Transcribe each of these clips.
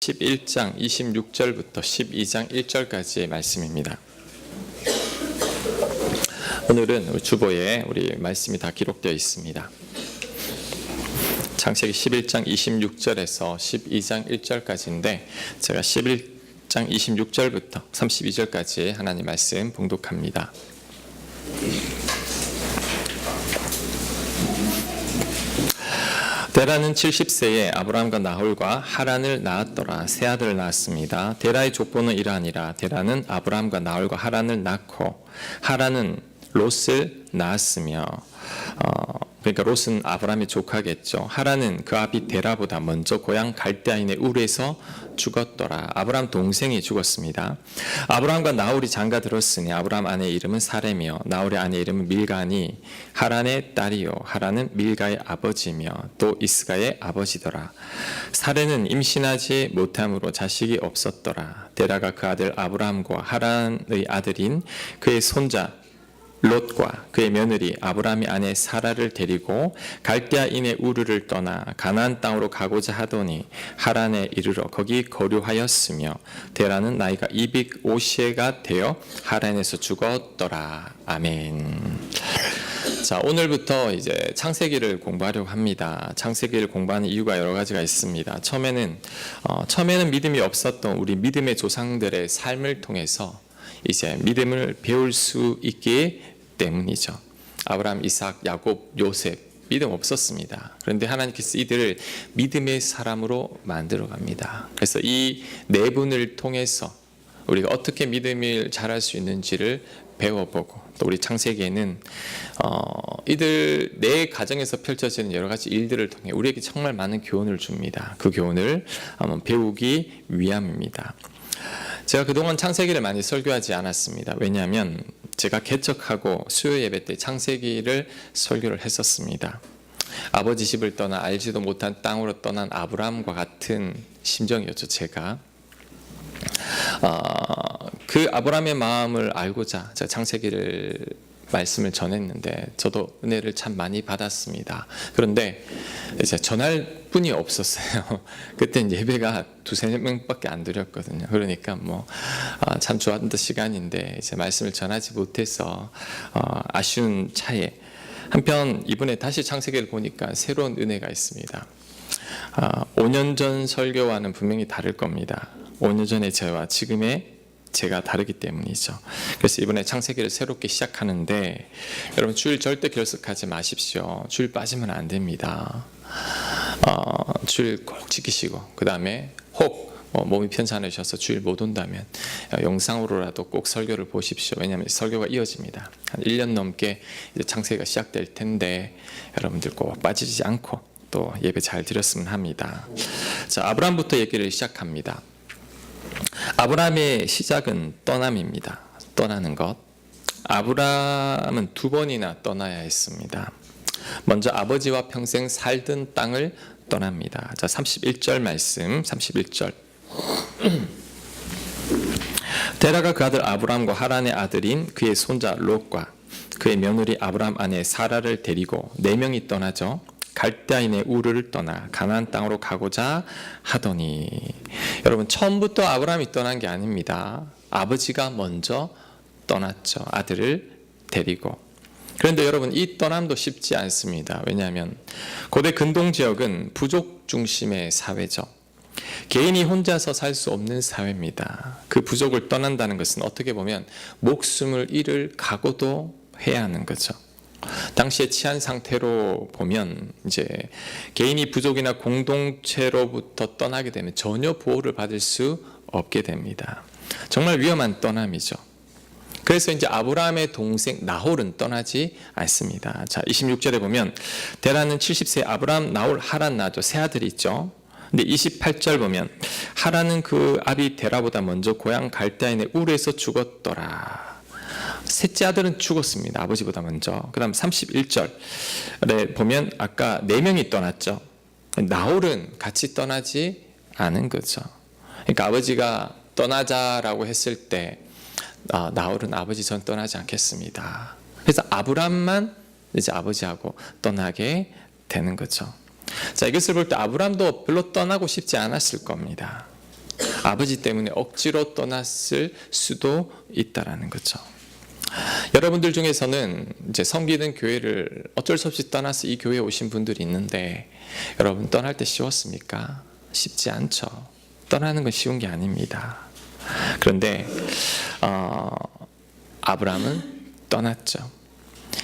11장 26절부터 12장 1절까지의 말씀입니다. 오늘은 주보에 우리 말씀이 다 기록되어 있습니다. 창세기 11장 26절에서 12장 1절까지인데 제가 11장 26절부터 32절까지 하나님 말씀 봉독합니다. 데라는 70세에 아브라함과 나홀과 하란을 낳았더라. 세 아들을 낳았습니다. 데라의 족보는 이러하니라. 데라는 아브라함과 나홀과 하란을 낳고 하란은 롯을 낳았으며 그러니까 롯은 아브라함의 조카겠죠. 하란은 그 아비 데라보다 먼저 고향 갈대아인의 울에서 죽었더라. 아브라함 동생이 죽었습니다. 아브라함과 나홀이 장가 들었으니 아브라함 아내의 이름은 사레며 나홀의 아내의 이름은 밀가니 하란의 딸이요 하란은 밀가의 아버지며 또 이스가의 아버지더라. 사레는 임신하지 못함으로 자식이 없었더라. 데라가 그 아들 아브라함과 하란의 아들인 그의 손자 롯과 그의 며느리 아브라함의 아내 사라를 데리고 갈대아인의 우르를 떠나 가나안 땅으로 가고자 하더니 하란에 이르러 거기 거류하였으며 데라는 나이가 250세가 되어 하란에서 죽었더라. 아멘. 자, 오늘부터 이제 창세기를 공부하려고 합니다. 창세기를 공부하는 이유가 여러 가지가 있습니다. 처음에는 믿음이 없었던 우리 믿음의 조상들의 삶을 통해서 이제 믿음을 배울 수 있기 때문이죠. 아브라함, 이삭, 야곱, 요셉 믿음 없었습니다. 그런데 하나님께서 이들을 믿음의 사람으로 만들어 갑니다. 그래서 이 네 분을 통해서 우리가 어떻게 믿음을 잘할 수 있는지를 배워보고 또 우리 창세기에는 이들 내 가정에서 펼쳐지는 여러 가지 일들을 통해 우리에게 정말 많은 교훈을 줍니다. 그 교훈을 한번 배우기 위함입니다. 제가 그동안 창세기를 많이 설교하지 않았습니다. 왜냐하면 제가 개척하고 수요 예배 때 창세기를 설교를 했었습니다. 아버지 집을 떠나 알지도 못한 땅으로 떠난 아브라함과 같은 심정이었죠. 제가 그 아브라함의 마음을 알고자 제가 창세기를 말씀을 전했는데 저도 은혜를 참 많이 받았습니다. 그런데 이제 전할 분이 없었어요. 그때 이제 예배가 2-3명밖에 안 드렸거든요. 그러니까 참 좋았던 시간인데 이제 말씀을 전하지 못해서 아쉬운 차에 한편 이번에 다시 창세기를 보니까 새로운 은혜가 있습니다. 5년 전 설교와는 분명히 다를 겁니다. 5년 전의 저와 지금의 제가 다르기 때문이죠. 그래서 이번에 창세기를 새롭게 시작하는데 여러분 주일 절대 결석하지 마십시오. 주일 빠지면 안 됩니다. 주일 꼭 지키시고 그 다음에 혹 몸이 편찮으셔서 주일 못 온다면 영상으로라도 꼭 설교를 보십시오. 왜냐하면 설교가 이어집니다. 한 1년 넘게 이제 창세기가 시작될 텐데 여러분들 꼭 빠지지 않고 또 예배 잘 드렸으면 합니다. 자, 아브라함부터 얘기를 시작합니다. 아브라함의 시작은 떠남입니다. 떠나는 것. 아브라함은 2번이나 떠나야 했습니다. 먼저 아버지와 평생 살던 땅을 떠납니다. 자, 31절 말씀, 31절. 데라가 그 아들 아브라함과 하란의 아들인 그의 손자 롯과 그의 며느리 아브라함 아내 사라를 데리고 4명이 떠나죠. 갈대아인의 우르를 떠나 가나안 땅으로 가고자 하더니 여러분 처음부터 아브라함이 떠난 게 아닙니다. 아버지가 먼저 떠났죠. 아들을 데리고. 그런데 여러분 이 떠남도 쉽지 않습니다. 왜냐하면 고대 근동 지역은 부족 중심의 사회죠. 개인이 혼자서 살 수 없는 사회입니다. 그 부족을 떠난다는 것은 어떻게 보면 목숨을 잃을 각오도 해야 하는 거죠. 당시의 치안 상태로 보면 이제 개인이 부족이나 공동체로부터 떠나게 되면 전혀 보호를 받을 수 없게 됩니다. 정말 위험한 떠남이죠. 그래서 이제 아브라함의 동생 나홀은 떠나지 않습니다. 자, 26절에 보면 데라는 70세 아브라함, 나홀, 하란 낳았죠. 세 아들이 있죠. 근데 28절 보면 하란은 그 아비 데라보다 먼저 고향 갈대아인의 울에서 죽었더라. 셋째 아들은 죽었습니다. 아버지보다 먼저. 그 다음 31절에 보면 아까 4명이 떠났죠. 나홀은 같이 떠나지 않은 거죠. 그러니까 아버지가 떠나자라고 했을 때 나홀은 아버지 전 떠나지 않겠습니다. 그래서 아브람만 이제 아버지하고 떠나게 되는 거죠. 자, 이것을 볼 때 아브람도 별로 떠나고 싶지 않았을 겁니다. 아버지 때문에 억지로 떠났을 수도 있다라는 거죠. 여러분들 중에서는 이제 섬기는 교회를 어쩔 수 없이 떠나서 이 교회에 오신 분들이 있는데, 여러분 떠날 때 쉬웠습니까? 쉽지 않죠. 떠나는 건 쉬운 게 아닙니다. 그런데 아브라함은 떠났죠.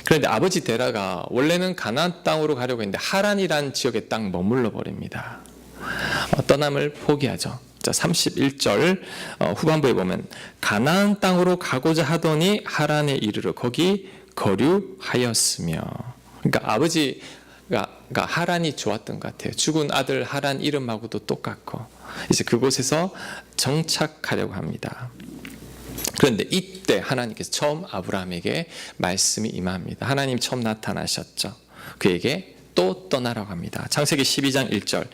그런데 아버지 데라가 원래는 가나안 땅으로 가려고 했는데 하란이란 지역의 땅 머물러 버립니다. 떠남을 포기하죠. 자, 31절 후반부에 보면 가나안 땅으로 가고자 하더니 하란에 이르러 거기 거류하였으며, 그러니까 아버지가 하란이 좋았던 것 같아요. 죽은 아들 하란 이름하고도 똑같고 이제 그곳에서 정착하려고 합니다. 그런데 이때 하나님께서 처음 아브라함에게 말씀이 임합니다. 하나님 처음 나타나셨죠. 그에게 또 떠나라고 합니다. 창세기 12장 1절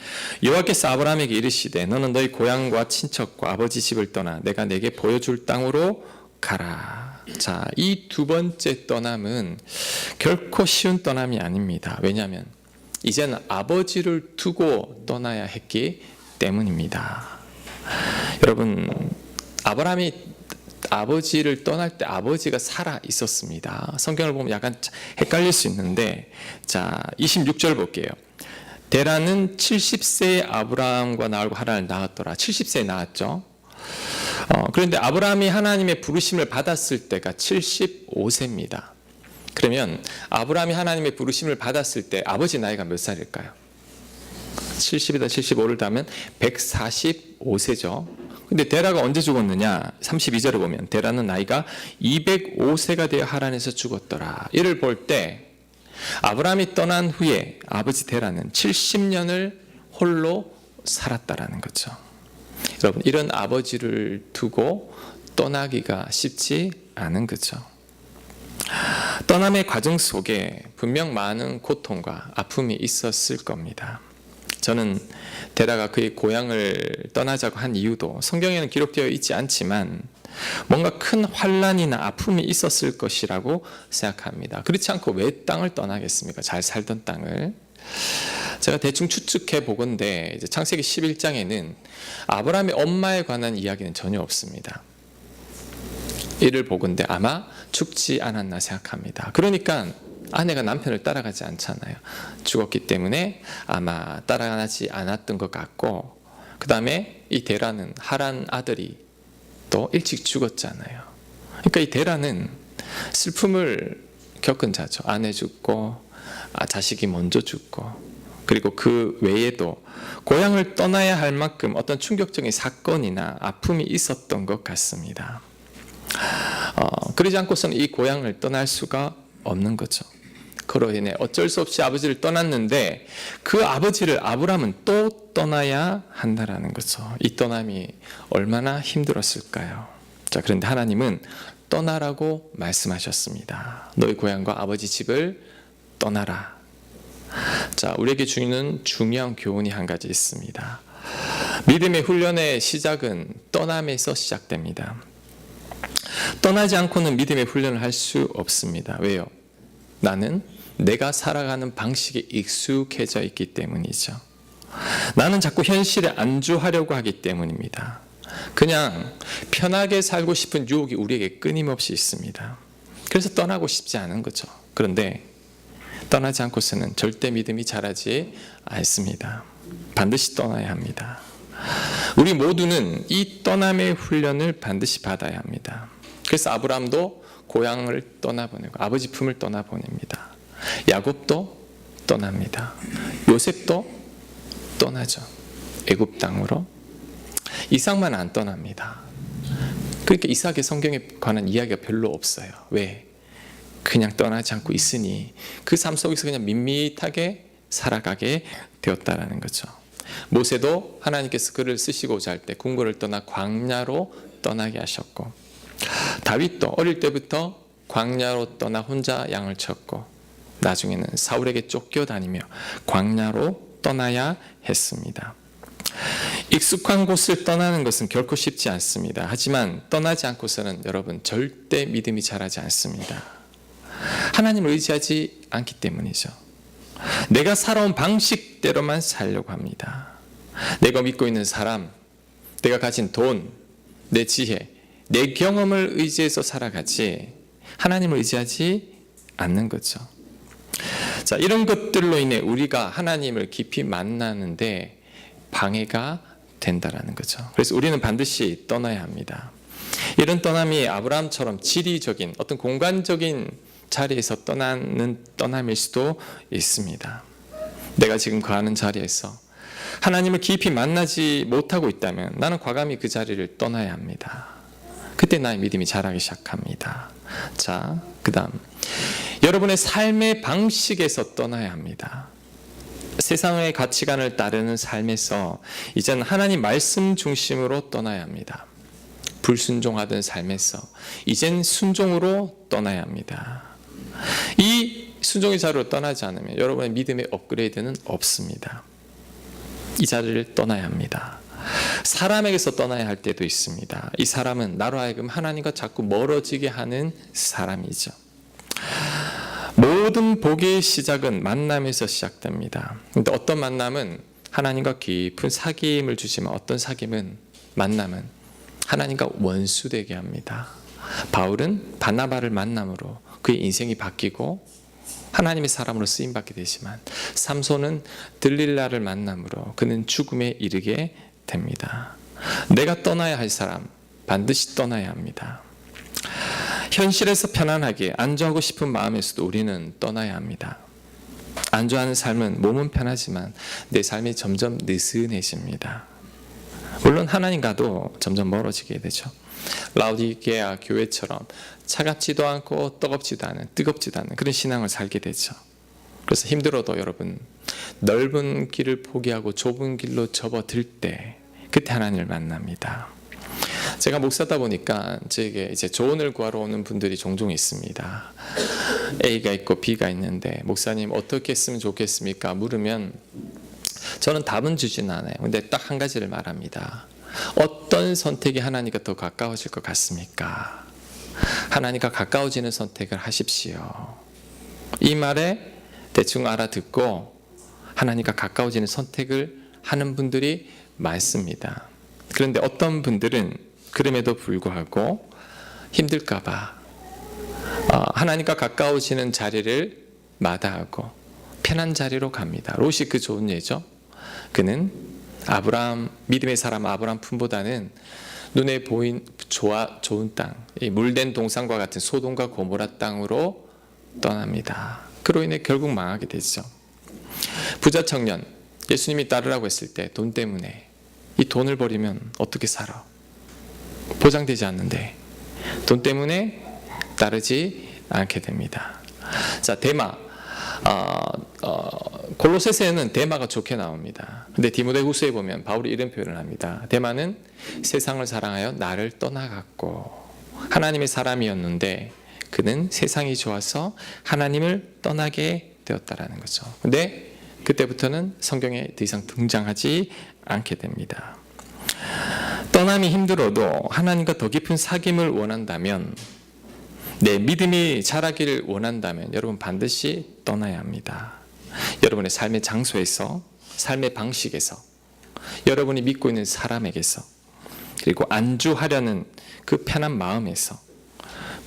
여호와께서 아브라함에게 이르시되 너는 너희 고향과 친척과 아버지 집을 떠나 내가 내게 보여줄 땅으로 가라. 자, 이 두 번째 떠남은 결코 쉬운 떠남이 아닙니다. 왜냐하면 이제는 아버지를 두고 떠나야 했기 때문입니다. 여러분, 아브라함이 아버지를 떠날 때 아버지가 살아 있었습니다. 성경을 보면 약간 헷갈릴 수 있는데, 자 26절 볼게요. 데라는 70세에 아브라함과 나홀과 하란을 낳았더라. 70세에 낳았죠. 그런데 아브라함이 하나님의 부르심을 받았을 때가 75세입니다. 그러면 아브라함이 하나님의 부르심을 받았을 때 아버지 나이가 몇 살일까요? 70에다 75를 더하면 145세죠. 근데 데라가 언제 죽었느냐? 32절을 보면 데라는 나이가 205세가 되어 하란에서 죽었더라. 이를 볼 때 아브라함이 떠난 후에 아버지 데라는 70년을 홀로 살았다라는 거죠. 여러분, 이런 아버지를 두고 떠나기가 쉽지 않은 거죠. 떠남의 과정 속에 분명 많은 고통과 아픔이 있었을 겁니다. 저는 데라가 그의 고향을 떠나자고 한 이유도 성경에는 기록되어 있지 않지만 뭔가 큰 환난이나 아픔이 있었을 것이라고 생각합니다. 그렇지 않고 왜 땅을 떠나겠습니까? 잘 살던 땅을. 제가 대충 추측해 보건대 이제 창세기 11장에는 아브라함의 엄마에 관한 이야기는 전혀 없습니다. 이를 보건대 아마 죽지 않았나 생각합니다. 그러니까 아내가 남편을 따라가지 않잖아요. 죽었기 때문에 아마 따라가지 않았던 것 같고, 그 다음에 이 데라는 하란 아들이 또 일찍 죽었잖아요. 그러니까 이 데라는 슬픔을 겪은 자죠. 아내 죽고 자식이 먼저 죽고, 그리고 그 외에도 고향을 떠나야 할 만큼 어떤 충격적인 사건이나 아픔이 있었던 것 같습니다. 그러지 않고서는 이 고향을 떠날 수가 없는 거죠. 그로 인해 어쩔 수 없이 아버지를 떠났는데 그 아버지를 아브라함은 또 떠나야 한다라는 거죠. 이 떠남이 얼마나 힘들었을까요? 자, 그런데 하나님은 떠나라고 말씀하셨습니다. 너희 고향과 아버지 집을 떠나라. 자, 우리에게 주는 중요한 교훈이 한 가지 있습니다. 믿음의 훈련의 시작은 떠남에서 시작됩니다. 떠나지 않고는 믿음의 훈련을 할 수 없습니다. 왜요? 나는 내가 살아가는 방식에 익숙해져 있기 때문이죠. 나는 자꾸 현실에 안주하려고 하기 때문입니다. 그냥 편하게 살고 싶은 유혹이 우리에게 끊임없이 있습니다. 그래서 떠나고 싶지 않은 거죠. 그런데 떠나지 않고서는 절대 믿음이 자라지 않습니다. 반드시 떠나야 합니다. 우리 모두는 이 떠남의 훈련을 반드시 받아야 합니다. 그래서 아브라함도 고향을 떠나보내고 아버지 품을 떠나보냅니다. 야곱도 떠납니다. 요셉도 떠나죠. 애굽 땅으로. 이삭만 안 떠납니다. 그러니까 이삭의 성경에 관한 이야기가 별로 없어요. 왜? 그냥 떠나지 않고 있으니 그 삶 속에서 그냥 밋밋하게 살아가게 되었다라는 거죠. 모세도 하나님께서 그를 쓰시고자 할 때 궁궐을 떠나 광야로 떠나게 하셨고, 다윗도 어릴 때부터 광야로 떠나 혼자 양을 쳤고, 나중에는 사울에게 쫓겨다니며 광야로 떠나야 했습니다. 익숙한 곳을 떠나는 것은 결코 쉽지 않습니다. 하지만 떠나지 않고서는 여러분 절대 믿음이 자라지 않습니다. 하나님을 의지하지 않기 때문이죠. 내가 살아온 방식대로만 살려고 합니다. 내가 믿고 있는 사람, 내가 가진 돈, 내 지혜, 내 경험을 의지해서 살아가지 하나님을 의지하지 않는 거죠. 자, 이런 것들로 인해 우리가 하나님을 깊이 만나는데 방해가 된다라는 거죠. 그래서 우리는 반드시 떠나야 합니다. 이런 떠남이 아브라함처럼 지리적인 어떤 공간적인 자리에서 떠나는 떠남일 수도 있습니다. 내가 지금 거하는 자리에서 하나님을 깊이 만나지 못하고 있다면 나는 과감히 그 자리를 떠나야 합니다. 그때 나의 믿음이 자라기 시작합니다. 자, 그 다음 여러분의 삶의 방식에서 떠나야 합니다. 세상의 가치관을 따르는 삶에서 이제는 하나님 말씀 중심으로 떠나야 합니다. 불순종하던 삶에서 이젠 순종으로 떠나야 합니다. 이 순종의 자리로 떠나지 않으면 여러분의 믿음의 업그레이드는 없습니다. 이 자리를 떠나야 합니다. 사람에게서 떠나야 할 때도 있습니다. 이 사람은 나로 하여금 하나님과 자꾸 멀어지게 하는 사람이죠. 모든 복의 시작은 만남에서 시작됩니다. 근데 어떤 만남은 하나님과 깊은 사귐을 주지만 어떤 만남은 하나님과 원수되게 합니다. 바울은 바나바를 만남으로 그의 인생이 바뀌고 하나님의 사람으로 쓰임받게 되지만 삼손은 들릴라를 만남으로 그는 죽음에 이르게 됩니다. 내가 떠나야 할 사람 반드시 떠나야 합니다. 현실에서 편안하게 안주하고 싶은 마음에서도 우리는 떠나야 합니다. 안주하는 삶은 몸은 편하지만 내 삶이 점점 느슨해집니다. 물론 하나님과도 점점 멀어지게 되죠. 라우디게아 교회처럼 차갑지도 않고 뜨겁지도 않은 그런 신앙을 살게 되죠. 그래서 힘들어도 여러분 넓은 길을 포기하고 좁은 길로 접어들 때 그때 하나님을 만납니다. 제가 목사다 보니까 제게 이제 조언을 구하러 오는 분들이 종종 있습니다. A가 있고 B가 있는데 목사님 어떻게 했으면 좋겠습니까? 물으면 저는 답은 주진 않아요. 근데 딱 한 가지를 말합니다. 어떤 선택이 하나님과 더 가까워질 것 같습니까? 하나님과 가까워지는 선택을 하십시오. 이 말에 대충 알아듣고 하나님과 가까워지는 선택을 하는 분들이 많습니다. 그런데 어떤 분들은 그럼에도 불구하고 힘들까봐 하나님과 가까워지는 자리를 마다하고 편한 자리로 갑니다. 롯이 그 좋은 예죠. 그는 믿음의 사람 아브라함 품보다는 눈에 보인 좋은 땅, 물된 동산과 같은 소돔과 고모라 땅으로 떠납니다. 그로 인해 결국 망하게 되죠. 부자 청년, 예수님이 따르라고 했을 때 돈 때문에 이 돈을 버리면 어떻게 살아? 보장되지 않는데 돈 때문에 따르지 않게 됩니다. 자, 데마. 골로새서에는 데마가 좋게 나옵니다. 근데 디모데후서에 보면 바울이 이런 표현을 합니다. 데마는 세상을 사랑하여 나를 떠나갔고 하나님의 사람이었는데 그는 세상이 좋아서 하나님을 떠나게 되었다라는 거죠. 근데 그때부터는 성경에 더 이상 등장하지 않게 됩니다. 떠남이 힘들어도 하나님과 더 깊은 사귐을 원한다면, 내 믿음이 자라기를 원한다면 여러분 반드시 떠나야 합니다. 여러분의 삶의 장소에서, 삶의 방식에서, 여러분이 믿고 있는 사람에게서, 그리고 안주하려는 그 편한 마음에서,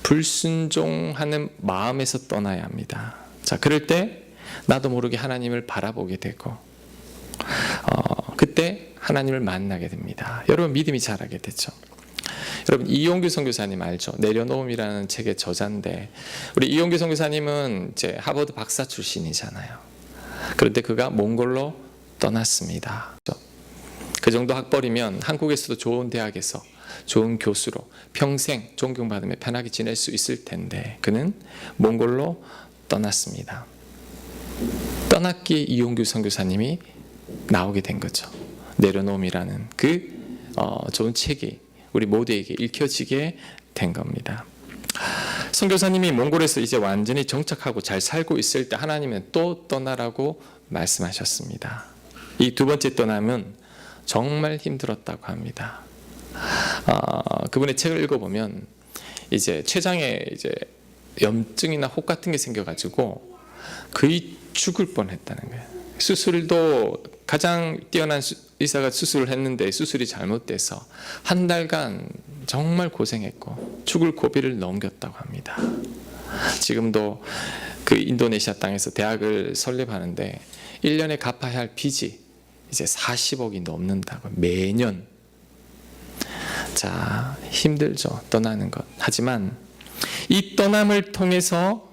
불순종하는 마음에서 떠나야 합니다. 자, 그럴 때 나도 모르게 하나님을 바라보게 되고 그때 하나님을 만나게 됩니다. 여러분 믿음이 자라게 되죠. 여러분 이용규 선교사님 알죠? 내려놓음이라는 책의 저자인데, 우리 이용규 선교사님은 이제 하버드 박사 출신이잖아요. 그런데 그가 몽골로 떠났습니다. 그 정도 학벌이면 한국에서도 좋은 대학에서 좋은 교수로 평생 존경받으며 편하게 지낼 수 있을 텐데 그는 몽골로 떠났습니다. 떠났기에 이용규 선교사님이 나오게 된 거죠. 내려놓음이라는 그 좋은 책이 우리 모두에게 읽혀지게 된 겁니다. 선교사님이 몽골에서 이제 완전히 정착하고 잘 살고 있을 때 하나님은 또 떠나라고 말씀하셨습니다. 이 두 번째 떠남은 정말 힘들었다고 합니다. 그분의 책을 읽어보면 이제 췌장에 이제 염증이나 혹 같은 게 생겨가지고 거의 죽을 뻔했다는 거예요. 수술도 가장 뛰어난 의사가 수술을 했는데 수술이 잘못돼서 한 달간 정말 고생했고 죽을 고비를 넘겼다고 합니다. 지금도 그 인도네시아 땅에서 대학을 설립하는데 1년에 갚아야 할 빚이 이제 40억이 넘는다고, 매년. 자, 힘들죠, 떠나는 것. 하지만 이 떠남을 통해서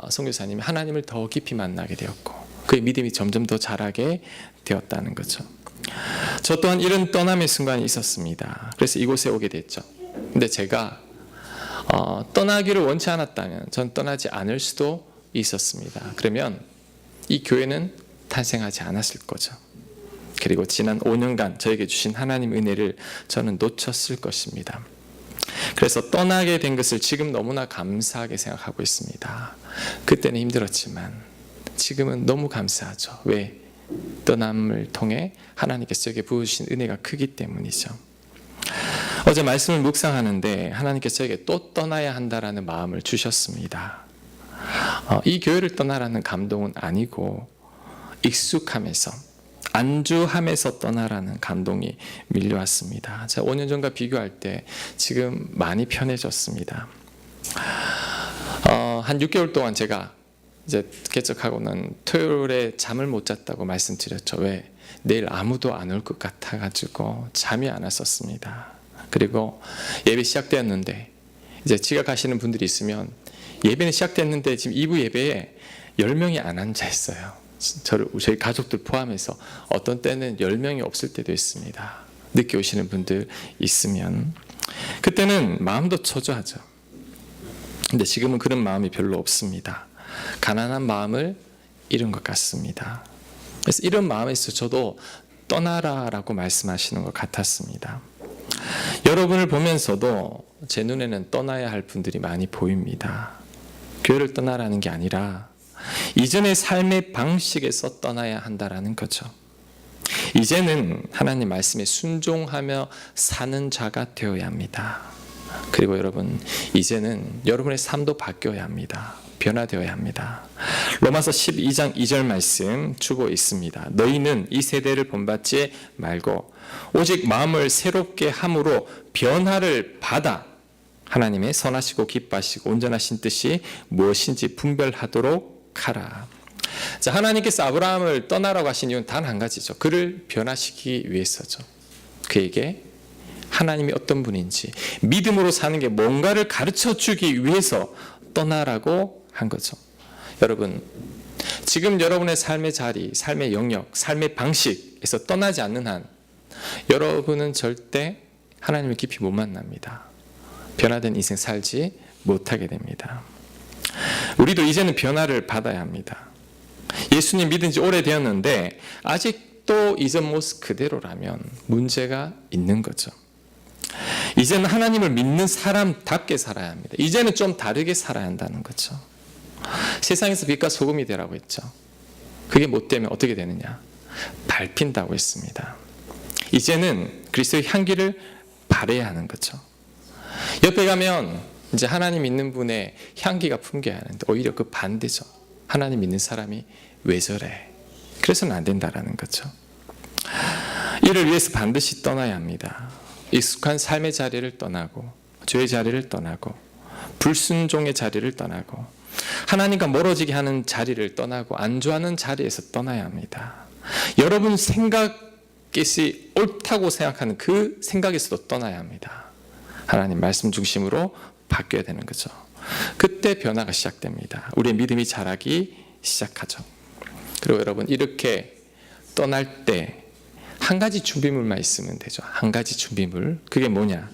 선교사님이 하나님을 더 깊이 만나게 되었고 그의 믿음이 점점 더 자라게 되었다는 거죠. 저 또한 이런 떠남의 순간이 있었습니다. 그래서 이곳에 오게 됐죠. 근데 제가 떠나기를 원치 않았다면 전 떠나지 않을 수도 있었습니다. 그러면 이 교회는 탄생하지 않았을 거죠. 그리고 지난 5년간 저에게 주신 하나님 은혜를 저는 놓쳤을 것입니다. 그래서 떠나게 된 것을 지금 너무나 감사하게 생각하고 있습니다. 그때는 힘들었지만 지금은 너무 감사하죠. 왜? 떠남을 통해 하나님께서 저에게 부으신 은혜가 크기 때문이죠. 어제 말씀을 묵상하는데 하나님께서 저에게 또 떠나야 한다라는 마음을 주셨습니다. 이 교회를 떠나라는 감동은 아니고 익숙함에서, 안주함에서 떠나라는 감동이 밀려왔습니다. 제가 5년 전과 비교할 때 지금 많이 편해졌습니다. 한 6개월 동안 제가 이제 개척하고는 토요일에 잠을 못 잤다고 말씀드렸죠. 왜? 내일 아무도 안 올 것 같아가지고 잠이 안 왔었습니다. 그리고 예배 시작되었는데 이제 지각하시는 분들이 있으면 예배는 시작됐는데 지금 2부 예배에 10명이 안 앉아 있어요. 저희 가족들 포함해서 어떤 때는 10명이 없을 때도 있습니다. 늦게 오시는 분들 있으면 그때는 마음도 초조하죠. 근데 지금은 그런 마음이 별로 없습니다. 가난한 마음을 잃은 것 같습니다. 그래서 이런 마음에서 저도 떠나라라고 말씀하시는 것 같았습니다. 여러분을 보면서도 제 눈에는 떠나야 할 분들이 많이 보입니다. 교회를 떠나라는 게 아니라 이전의 삶의 방식에서 떠나야 한다라는 거죠. 이제는 하나님 말씀에 순종하며 사는 자가 되어야 합니다. 그리고 여러분, 이제는 여러분의 삶도 바뀌어야 합니다. 변화되어야 합니다. 로마서 12장 2절 말씀 주고 있습니다. 너희는 이 세대를 본받지 말고 오직 마음을 새롭게 함으로 변화를 받아 하나님의 선하시고 기뻐하시고 온전하신 뜻이 무엇인지 분별하도록 하라. 자, 하나님께서 아브라함을 떠나라고 하신 이유는 단 한 가지죠. 그를 변화시키기 위해서죠. 그에게 하나님이 어떤 분인지, 믿음으로 사는 게 뭔가를 가르쳐 주기 위해서 떠나라고 한 거죠. 여러분, 지금 여러분의 삶의 자리, 삶의 영역, 삶의 방식에서 떠나지 않는 한 여러분은 절대 하나님을 깊이 못 만납니다. 변화된 인생 살지 못하게 됩니다. 우리도 이제는 변화를 받아야 합니다. 예수님 믿은 지 오래되었는데 아직도 이전 모습 그대로라면 문제가 있는 거죠. 이제는 하나님을 믿는 사람답게 살아야 합니다. 이제는 좀 다르게 살아야 한다는 거죠. 세상에서 빛과 소금이 되라고 했죠. 그게 못 되면 어떻게 되느냐? 밟힌다고 했습니다. 이제는 그리스도의 향기를 발해야 하는 거죠. 옆에 가면 이제 하나님 믿는 분의 향기가 풍겨야 하는데 오히려 그 반대죠. 하나님 믿는 사람이 왜 저래? 그래서는 안 된다라는 거죠. 이를 위해서 반드시 떠나야 합니다. 익숙한 삶의 자리를 떠나고 죄의 자리를 떠나고 불순종의 자리를 떠나고 하나님과 멀어지게 하는 자리를 떠나고 안주하는 자리에서 떠나야 합니다. 여러분 생각이 옳다고 생각하는 그 생각에서도 떠나야 합니다. 하나님 말씀 중심으로 바뀌어야 되는 거죠. 그때 변화가 시작됩니다. 우리의 믿음이 자라기 시작하죠. 그리고 여러분 이렇게 떠날 때 한 가지 준비물만 있으면 되죠. 한 가지 준비물. 그게 뭐냐?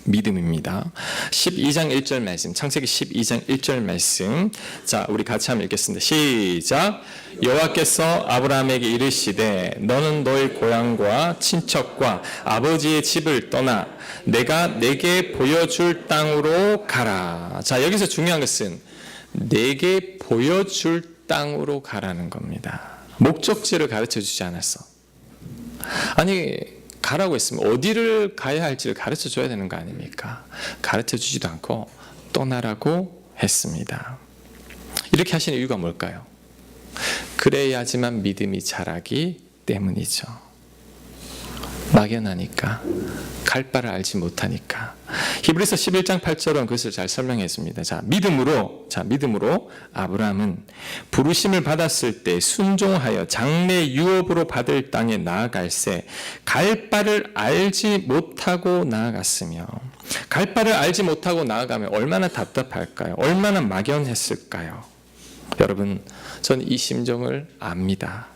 믿음입니다. 12장 1절 말씀, 창세기 12장 1절 말씀. 자, 우리 같이 한번 읽겠습니다. 시작. 여호와께서 아브라함에게 이르시되 너는 너의 고향과 친척과 아버지의 집을 떠나 내가 내게 보여줄 땅으로 가라. 자, 여기서 중요한 것은 내게 보여줄 땅으로 가라는 겁니다. 목적지를 가르쳐 주지 않았어. 아니, 가라고 했으면 어디를 가야 할지를 가르쳐 줘야 되는 거 아닙니까? 가르쳐 주지도 않고 떠나라고 했습니다. 이렇게 하시는 이유가 뭘까요? 그래야지만 믿음이 자라기 때문이죠. 막연하니까, 갈 바를 알지 못하니까. 히브리서 11장 8절은 그것을 잘 설명했습니다. 믿음으로 아브라함은 부르심을 받았을 때 순종하여 장래 유업으로 받을 땅에 나아갈새 갈 바를 알지 못하고 나아갔으며, 갈 바를 알지 못하고 나아가면 얼마나 답답할까요? 얼마나 막연했을까요? 여러분, 저는 이 심정을 압니다.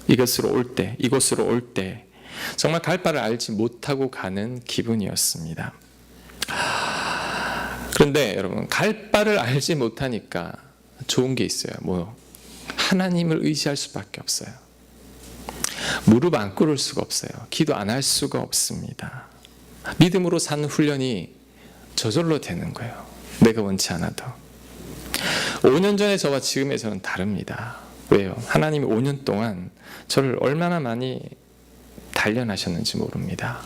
이곳으로 올 때 정말 갈 바를 알지 못하고 가는 기분이었습니다. 그런데 여러분, 갈 바를 알지 못하니까 좋은 게 있어요. 하나님을 의지할 수밖에 없어요. 무릎 안 꿇을 수가 없어요. 기도 안 할 수가 없습니다. 믿음으로 사는 훈련이 저절로 되는 거예요. 내가 원치 않아도. 5년 전에 저와 지금의 저는 다릅니다. 왜요? 하나님이 5년 동안 저를 얼마나 많이 단련하셨는지 모릅니다.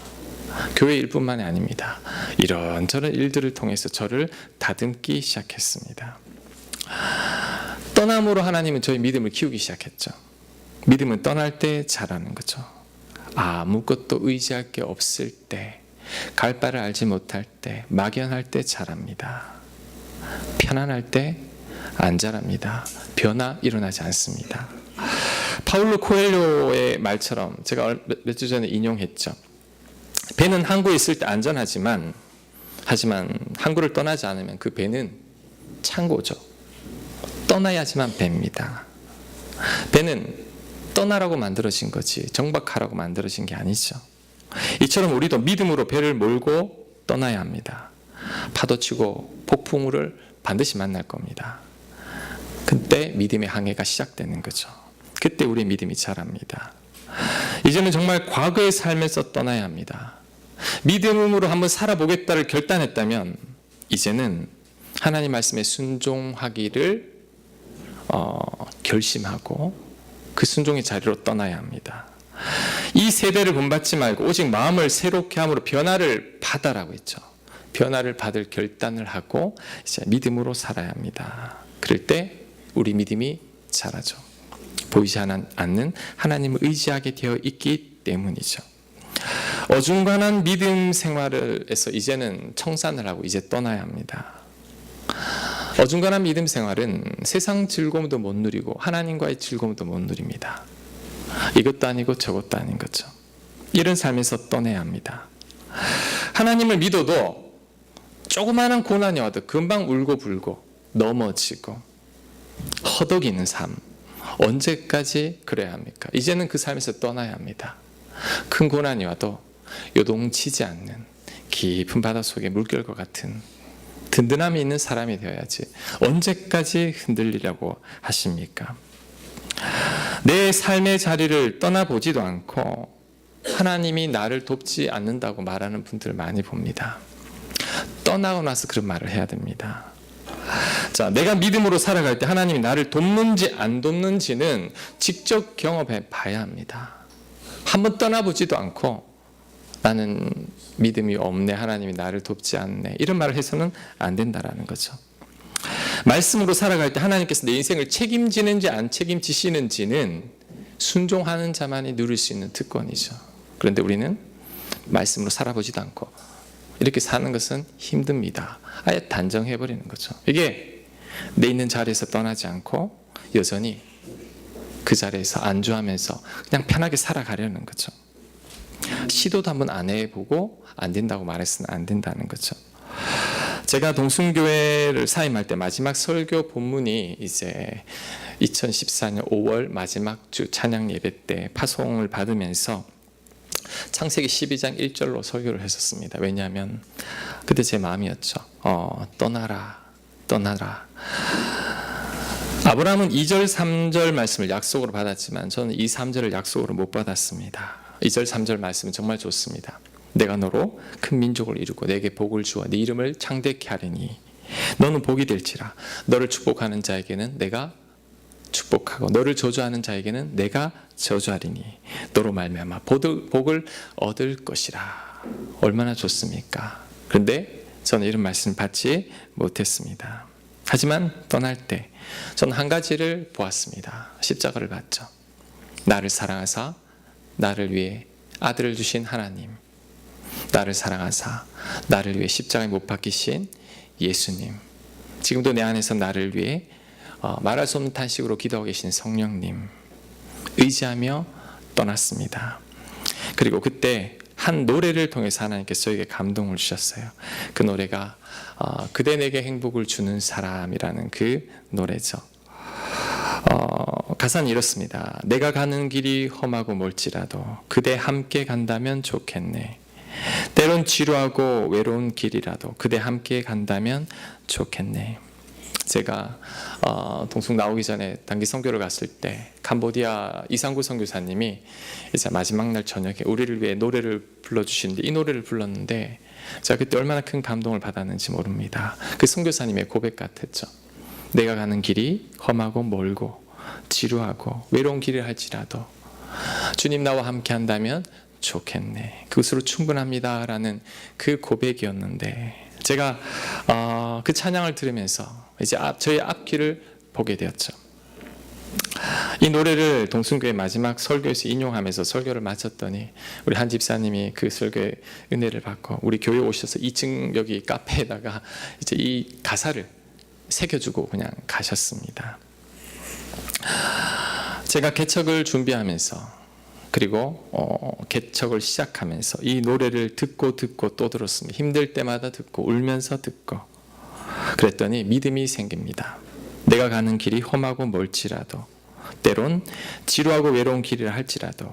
교회 일뿐만이 아닙니다. 이런저런 일들을 통해서 저를 다듬기 시작했습니다. 떠남으로 하나님은 저희 믿음을 키우기 시작했죠. 믿음은 떠날 때 자라는 거죠. 아무것도 의지할 게 없을 때, 갈 바를 알지 못할 때, 막연할 때 자랍니다. 편안할 때 안 자랍니다. 변화 일어나지 않습니다. 파울로 코엘료의 말처럼 제가 몇 주 전에 인용했죠. 배는 항구에 있을 때 안전하지만 항구를 떠나지 않으면 그 배는 창고죠. 떠나야지만 배입니다. 배는 떠나라고 만들어진 거지 정박하라고 만들어진 게 아니죠. 이처럼 우리도 믿음으로 배를 몰고 떠나야 합니다. 파도치고 폭풍우를 반드시 만날 겁니다. 그때 믿음의 항해가 시작되는 거죠. 그때 우리의 믿음이 자랍니다. 이제는 정말 과거의 삶에서 떠나야 합니다. 믿음으로 한번 살아보겠다를 결단했다면 이제는 하나님 말씀에 순종하기를 결심하고 그 순종의 자리로 떠나야 합니다. 이 세대를 본받지 말고 오직 마음을 새롭게 함으로 변화를 받아라고 했죠. 변화를 받을 결단을 하고 이제 믿음으로 살아야 합니다. 그럴 때 우리 믿음이 자라죠. 보이지 않는 하나님을 의지하게 되어 있기 때문이죠. 어중간한 믿음 생활에서 이제는 청산을 하고 이제 떠나야 합니다. 어중간한 믿음 생활은 세상 즐거움도 못 누리고 하나님과의 즐거움도 못 누립니다. 이것도 아니고 저것도 아닌 거죠. 이런 삶에서 떠나야 합니다. 하나님을 믿어도 조그마한 고난이 와도 금방 울고불고 넘어지고 허덕이는 삶, 언제까지 그래야 합니까? 이제는 그 삶에서 떠나야 합니다. 큰 고난이 와도 요동치지 않는 깊은 바닷속의 물결과 같은 든든함이 있는 사람이 되어야지 언제까지 흔들리려고 하십니까? 내 삶의 자리를 떠나보지도 않고 하나님이 나를 돕지 않는다고 말하는 분들을 많이 봅니다. 떠나고 나서 그런 말을 해야 됩니다. 내가 믿음으로 살아갈 때 하나님이 나를 돕는지 안 돕는지는 직접 경험해 봐야 합니다. 한번 떠나보지도 않고 나는 믿음이 없네, 하나님이 나를 돕지 않네, 이런 말을 해서는 안 된다라는 거죠. 말씀으로 살아갈 때 하나님께서 내 인생을 책임지는지 안 책임지시는지는 순종하는 자만이 누릴 수 있는 특권이죠. 그런데 우리는 말씀으로 살아보지도 않고 이렇게 사는 것은 힘듭니다. 아예 단정해버리는 거죠. 이게 내 있는 자리에서 떠나지 않고 여전히 그 자리에서 안주하면서 그냥 편하게 살아가려는 거죠. 시도도 한번 안 해보고 안 된다고 말했으면 안 된다는 거죠. 제가 동순교회를 사임할 때 마지막 설교 본문이 이제 2014년 5월 마지막 주 찬양 예배 때 파송을 받으면서 창세기 12장 1절로 설교를 했었습니다. 왜냐하면 그때 제 마음이었죠. 떠나라. 아브라함은 2절 3절 말씀을 약속으로 받았지만 저는 2, 3절을 약속으로 못 받았습니다. 2절 3절 말씀은 정말 좋습니다. 내가 너로 큰 민족을 이루고 내게 복을 주어 네 이름을 창대케 하리니 너는 복이 될지라. 너를 축복하는 자에게는 내가 축복하고 너를 저주하는 자에게는 내가 저주하리니 너로 말미암아 복을 얻을 것이라. 얼마나 좋습니까? 그런데 저는 이런 말씀 받지 못했습니다. 하지만 떠날 때 저는 한 가지를 보았습니다. 십자가를 봤죠. 나를 사랑하사 나를 위해 아들을 주신 하나님, 나를 사랑하사 나를 위해 십자가에 못 박히신 예수님, 지금도 내 안에서 나를 위해 말할 수 없는 탄식으로 기도하고 계신 성령님 의지하며 떠났습니다. 그리고 그때 한 노래를 통해서 하나님께서 저에게 감동을 주셨어요. 그 노래가 그대 내게 행복을 주는 사람이라는 그 노래죠. 가사는 이렇습니다. 내가 가는 길이 험하고 멀지라도 그대 함께 간다면 좋겠네. 때론 지루하고 외로운 길이라도 그대 함께 간다면 좋겠네. 제가 동숙 나오기 전에 단기 선교를 갔을 때 캄보디아 이상구 선교사님이 이제 마지막 날 저녁에 우리를 위해 노래를 불러주시는데 이 노래를 불렀는데 제가 그때 얼마나 큰 감동을 받았는지 모릅니다. 그 선교사님의 고백 같았죠. 내가 가는 길이 험하고 멀고 지루하고 외로운 길을 할지라도 주님 나와 함께 한다면 좋겠네. 그것으로 충분합니다 라는 그 고백이었는데 제가 그 찬양을 들으면서 이제 저희 앞길을 보게 되었죠. 이 노래를 동순교회 마지막 설교에서 인용하면서 설교를 마쳤더니 우리 한 집사님이 그 설교의 은혜를 받고 우리 교회 오셔서 2층 여기 카페에다가 이제 이 가사를 새겨주고 그냥 가셨습니다. 제가 개척을 준비하면서 그리고 개척을 시작하면서 이 노래를 듣고 또 들었습니다. 힘들 때마다 듣고 울면서 듣고 그랬더니 믿음이 생깁니다. 내가 가는 길이 험하고 멀지라도 때론 지루하고 외로운 길이라 할지라도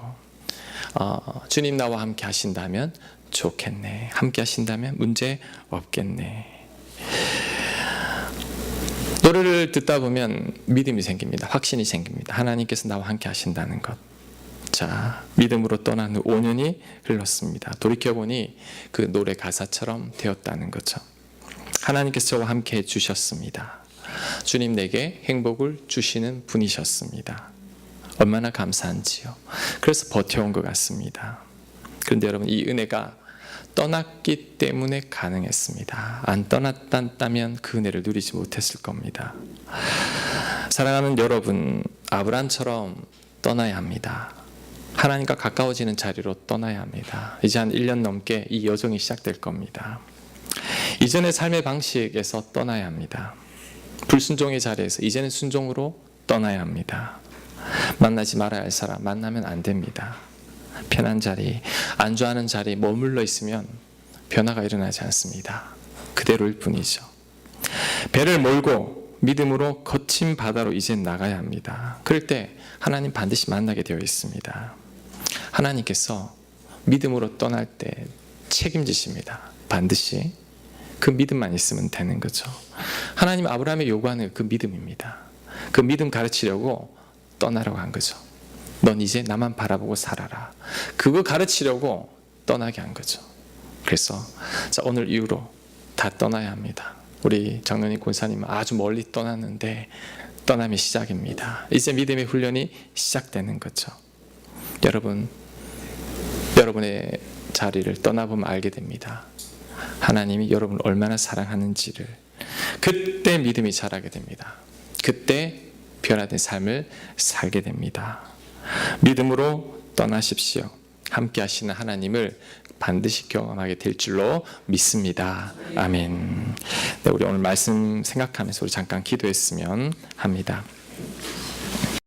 주님 나와 함께 하신다면 좋겠네. 함께 하신다면 문제 없겠네. 노래를 듣다 보면 믿음이 생깁니다. 확신이 생깁니다. 하나님께서 나와 함께 하신다는 것. 자, 믿음으로 떠난 후 5년이 흘렀습니다. 돌이켜보니 그 노래 가사처럼 되었다는 거죠. 하나님께서 저와 함께 해주셨습니다. 주님 내게 행복을 주시는 분이셨습니다. 얼마나 감사한지요. 그래서 버텨온 것 같습니다. 그런데 여러분 이 은혜가 떠났기 때문에 가능했습니다. 안 떠났다면 그 은혜를 누리지 못했을 겁니다. 사랑하는 여러분, 아브라함처럼 떠나야 합니다. 하나님과 가까워지는 자리로 떠나야 합니다. 이제 한 1년 넘게 이 여정이 시작될 겁니다. 이전의 삶의 방식에서 떠나야 합니다. 불순종의 자리에서 이제는 순종으로 떠나야 합니다. 만나지 말아야 할 사람 만나면 안 됩니다. 편한 자리, 안주하는 자리에 머물러 있으면 변화가 일어나지 않습니다. 그대로일 뿐이죠. 배를 몰고 믿음으로 거친 바다로 이제 나가야 합니다. 그럴 때 하나님 반드시 만나게 되어 있습니다. 하나님께서 믿음으로 떠날 때 책임지십니다. 반드시 그 믿음만 있으면 되는 거죠. 하나님 아브라함의 요구하는 그 믿음입니다. 그 믿음 가르치려고 떠나라고 한 거죠. 넌 이제 나만 바라보고 살아라. 그거 가르치려고 떠나게 한 거죠. 그래서 자, 오늘 이후로 다 떠나야 합니다. 우리 장로님 권사님은 아주 멀리 떠났는데 떠남이 시작입니다. 이제 믿음의 훈련이 시작되는 거죠. 여러분의 자리를 떠나보면 알게 됩니다. 하나님이 여러분을 얼마나 사랑하는지를. 그때 믿음이 자라게 됩니다. 그때 변화된 삶을 살게 됩니다. 믿음으로 떠나십시오. 함께 하시는 하나님을 반드시 경험하게 될 줄로 믿습니다. 아멘. 네, 우리 오늘 말씀 생각하면서 우리 잠깐 기도했으면 합니다.